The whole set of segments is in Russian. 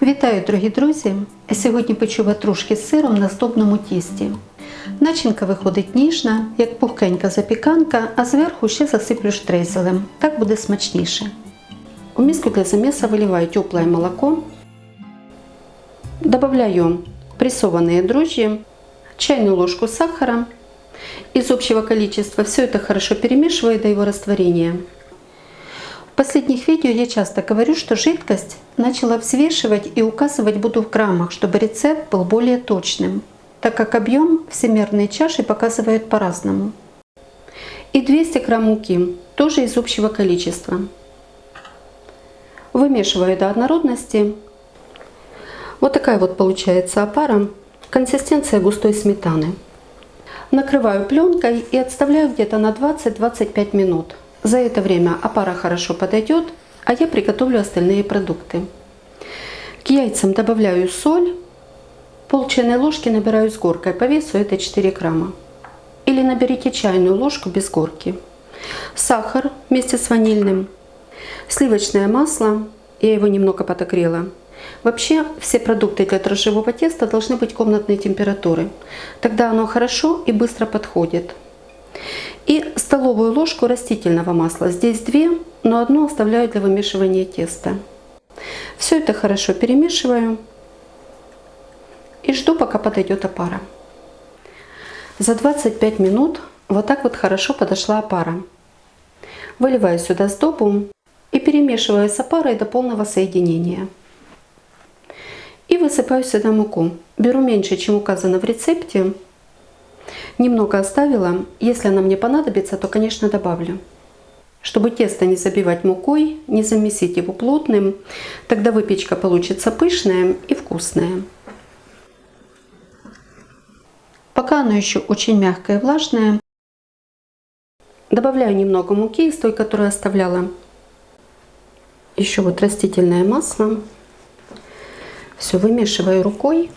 Вітаю, дорогі друзі! Сьогодні печу ватрушки з сиром на здобному тісті. Начинка виходить ніжна, як пухкенька запіканка, а зверху ще засиплю штрезелем. Так буде смачніше. У миску для замеса выливаю теплое молоко, добавляю прессованные дрожжи, чайную ложку сахара. Из общего количества все это хорошо перемешиваю до его растворения. В последних видео я часто говорю, что жидкость начала взвешивать и указывать буду в граммах, чтобы рецепт был более точным, так как объем всемерные чаши показывают по-разному. И 200 грамм муки, тоже из общего количества. Вымешиваю до однородности. Вот такая вот получается опара, консистенция густой сметаны. Накрываю пленкой и отставляю где-то на 20-25 минут. За это время опара хорошо подойдет, а я приготовлю остальные продукты. К яйцам добавляю соль, пол чайной ложки набираю с горкой, по весу это 4 грамма. Или наберите чайную ложку без горки. Сахар вместе с ванильным, сливочное масло, я его немного подогрела. Вообще все продукты для дрожжевого теста должны быть комнатной температуры. Тогда оно хорошо и быстро подходит. И столовую ложку растительного масла. Здесь 2, но одну оставляю для вымешивания теста. Все это хорошо перемешиваю и жду, пока подойдет опара. За 25 минут вот так вот хорошо подошла опара. Выливаю сюда сдобу и перемешиваю с опарой до полного соединения. И высыпаю сюда муку. Беру меньше, чем указано в рецепте. Немного оставила. Если она мне понадобится, то, конечно, добавлю. Чтобы тесто не забивать мукой, не замесить его плотным, тогда выпечка получится пышная и вкусная. Пока оно еще очень мягкое и влажное, добавляю немного муки из той, которую оставляла. Еще вот растительное масло. Все вымешиваю рукой.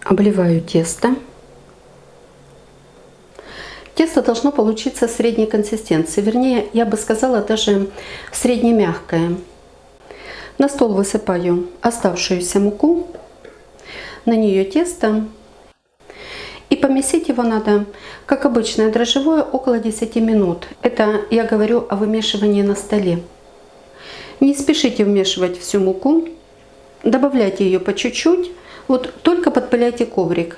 Обливаю тесто. Тесто должно получиться средней консистенции, вернее, я бы сказала, даже среднемягкое. На стол высыпаю оставшуюся муку, на нее тесто. И помесить его надо, как обычное дрожжевое, около 10 минут. Это я говорю о вымешивании на столе. Не спешите вмешивать всю муку, добавляйте ее по чуть-чуть. Вот только подпыляйте коврик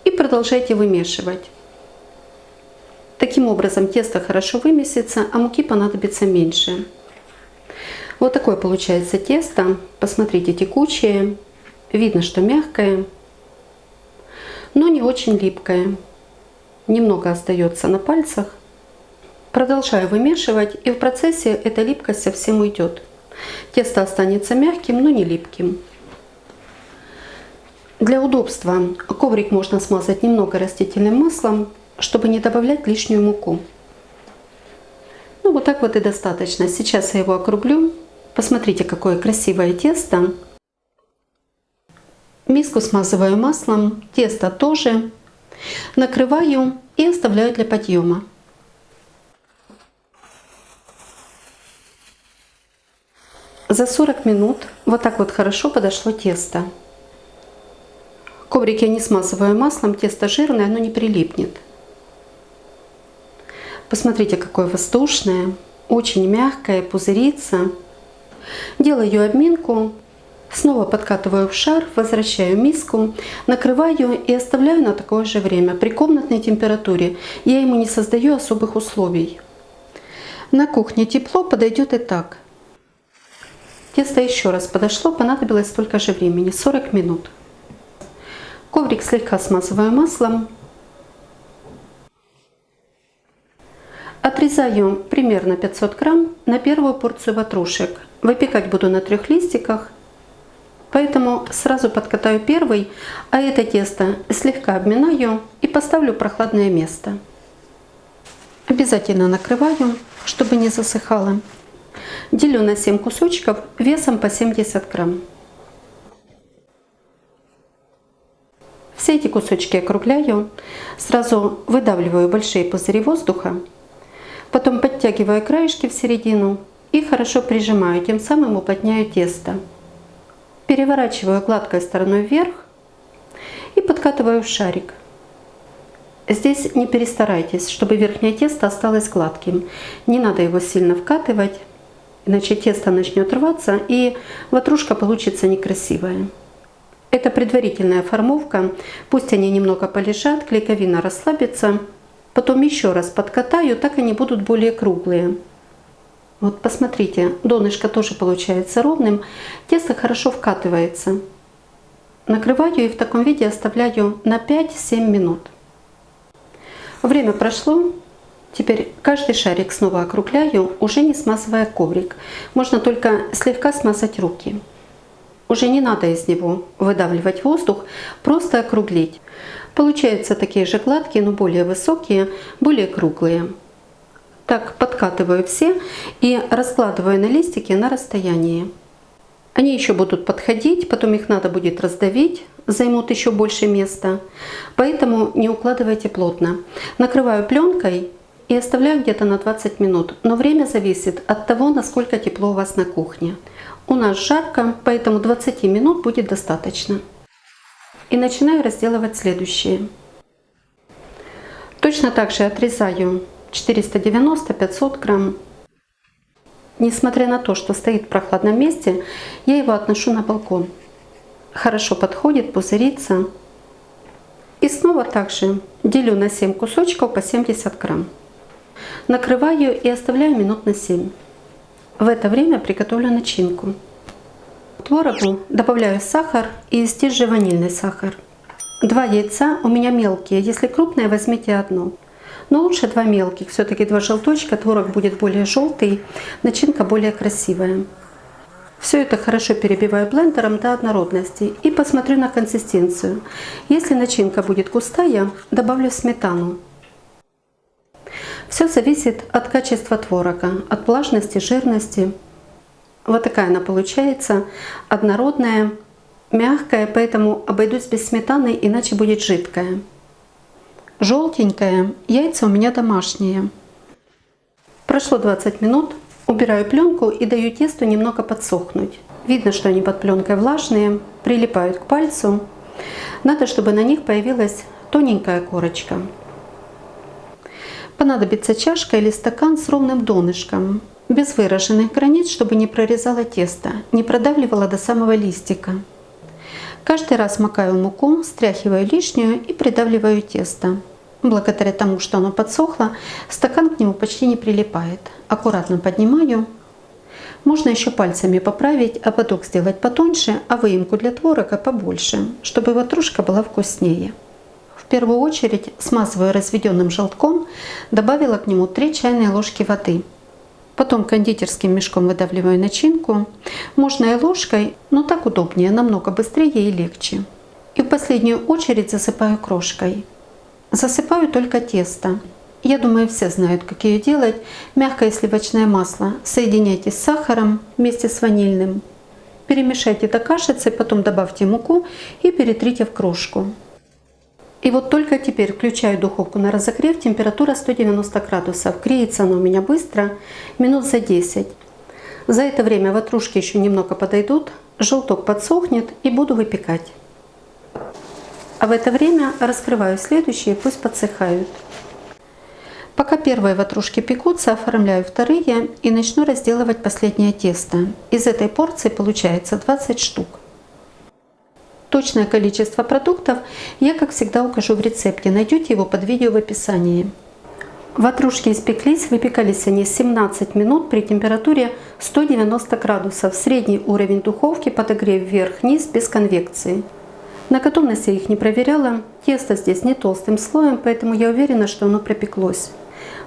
и продолжайте вымешивать. Таким образом тесто хорошо вымесится, а муки понадобится меньше. Вот такое получается тесто. Посмотрите, текучее. Видно, что мягкое, но не очень липкое. Немного остается на пальцах. Продолжаю вымешивать, и в процессе эта липкость совсем уйдет. Тесто останется мягким, но не липким. Для удобства коврик можно смазать немного растительным маслом, чтобы не добавлять лишнюю муку. Ну вот так вот и достаточно. Сейчас я его округлю. Посмотрите, какое красивое тесто. Миску смазываю маслом, тесто тоже. Накрываю и оставляю для подъема. За 40 минут вот так вот хорошо подошло тесто. Коврик я не смазываю маслом, тесто жирное, оно не прилипнет. Посмотрите, какое воздушное, очень мягкое, пузырится. Делаю обминку, снова подкатываю в шар, возвращаю миску, накрываю и оставляю на такое же время при комнатной температуре. Я ему не создаю особых условий. На кухне тепло, подойдет и так. Тесто еще раз подошло, понадобилось столько же времени, 40 минут. Коврик слегка смазываю маслом. Отрезаю примерно 500 грамм на первую порцию ватрушек. Выпекать буду на 3 листиках, поэтому сразу подкатаю первый, а это тесто слегка обминаю и поставлю в прохладное место. Обязательно накрываю, чтобы не засыхало. Делю на 7 кусочков весом по 70 грамм. Все эти кусочки округляю, сразу выдавливаю большие пузыри воздуха, потом подтягиваю краешки в середину и хорошо прижимаю, тем самым уплотняю тесто. Переворачиваю гладкой стороной вверх и подкатываю в шарик. Здесь не перестарайтесь, чтобы верхнее тесто осталось гладким. Не надо его сильно вкатывать, иначе тесто начнет рваться и ватрушка получится некрасивая. Это предварительная формовка, пусть они немного полежат, клейковина расслабится. Потом еще раз подкатаю, так они будут более круглые. Вот посмотрите, донышко тоже получается ровным, тесто хорошо вкатывается. Накрываю и в таком виде оставляю на 5-7 минут. Время прошло, теперь каждый шарик снова округляю, уже не смазывая коврик. Можно только слегка смазать руки. Уже не надо из него выдавливать воздух, просто округлить. Получаются такие же гладкие, но более высокие, более круглые. Так подкатываю все и раскладываю на листики на расстоянии. Они еще будут подходить, потом их надо будет раздавить, займут еще больше места. Поэтому не укладывайте плотно. Накрываю пленкой и оставляю где-то на 20 минут. Но время зависит от того, насколько тепло у вас на кухне. У нас жарко, поэтому 20 минут будет достаточно. И начинаю разделывать следующие. Точно так же отрезаю 490-500 грамм. Несмотря на то, что стоит в прохладном месте, я его отношу на балкон. Хорошо подходит, пузырится. И снова также делю на 7 кусочков по 70 грамм. Накрываю и оставляю минут на 7. В это время приготовлю начинку. К творогу добавляю сахар и здесь же ванильный сахар. 2 яйца у меня мелкие, если крупные, возьмите одно. Но лучше 2 мелких, все-таки 2 желточка, творог будет более желтый, начинка более красивая. Все это хорошо перебиваю блендером до однородности и посмотрю на консистенцию. Если начинка будет густая, добавлю сметану. Все зависит от качества творога, от влажности, жирности. Вот такая она получается, однородная, мягкая, поэтому обойдусь без сметаны, иначе будет жидкая. Желтенькая, яйца у меня домашние. Прошло 20 минут, убираю пленку и даю тесту немного подсохнуть. Видно, что они под пленкой влажные, прилипают к пальцу. Надо, чтобы на них появилась тоненькая корочка. Понадобится чашка или стакан с ровным донышком, без выраженных границ, чтобы не прорезало тесто, не продавливало до самого листика. Каждый раз макаю муку, стряхиваю лишнюю и придавливаю тесто. Благодаря тому, что оно подсохло, стакан к нему почти не прилипает. Аккуратно поднимаю. Можно еще пальцами поправить, ободок сделать потоньше, а выемку для творога побольше, чтобы ватрушка была вкуснее. В первую очередь смазываю разведенным желтком, добавила к нему 3 чайные ложки воды. Потом кондитерским мешком выдавливаю начинку. Можно и ложкой, но так удобнее, намного быстрее и легче. И в последнюю очередь засыпаю крошкой. Засыпаю только тесто. Я думаю, все знают, как ее делать. Мягкое сливочное масло соединяйте с сахаром вместе с ванильным. Перемешайте до кашицы, потом добавьте муку и перетрите в крошку. И вот только теперь включаю духовку на разогрев, температура 190 градусов. Греется она у меня быстро, минут за 10. За это время ватрушки еще немного подойдут, желток подсохнет и буду выпекать. А в это время раскрываю следующие, пусть подсыхают. Пока первые ватрушки пекутся, оформляю вторые и начну разделывать последнее тесто. Из этой порции получается 20 штук. Точное количество продуктов я, как всегда, укажу в рецепте. Найдете его под видео в описании. Ватрушки испеклись, выпекались они 17 минут при температуре 190 градусов. Средний уровень духовки, подогрев вверх-вниз без конвекции. На готовность я их не проверяла. Тесто здесь не толстым слоем, поэтому я уверена, что оно пропеклось.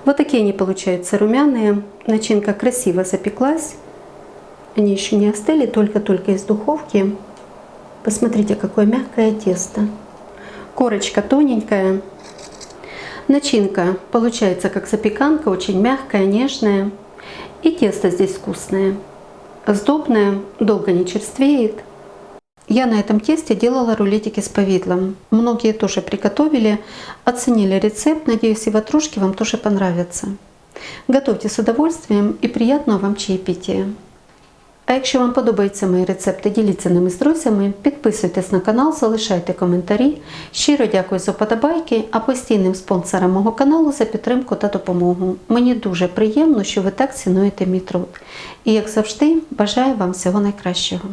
Вот такие они получаются румяные. Начинка красиво запеклась. Они еще не остыли, только-только из духовки. Посмотрите, какое мягкое тесто. Корочка тоненькая. Начинка получается как запеканка, очень мягкая, нежная. И тесто здесь вкусное. Сдобное, долго не черствеет. Я на этом тесте делала рулетики с повидлом. Многие тоже приготовили, оценили рецепт. Надеюсь, и ватрушки вам тоже понравятся. Готовьте с удовольствием и приятного вам чаєпітія. А якщо вам подобаються мої рецепти, діліться ними з друзями, підписуйтесь на канал, залишайте коментарі. Щиро дякую за вподобайки, а постійним спонсорам мого каналу за підтримку та допомогу. Мені дуже приємно, що ви так цінуєте мій труд. І як завжди, бажаю вам всього найкращого.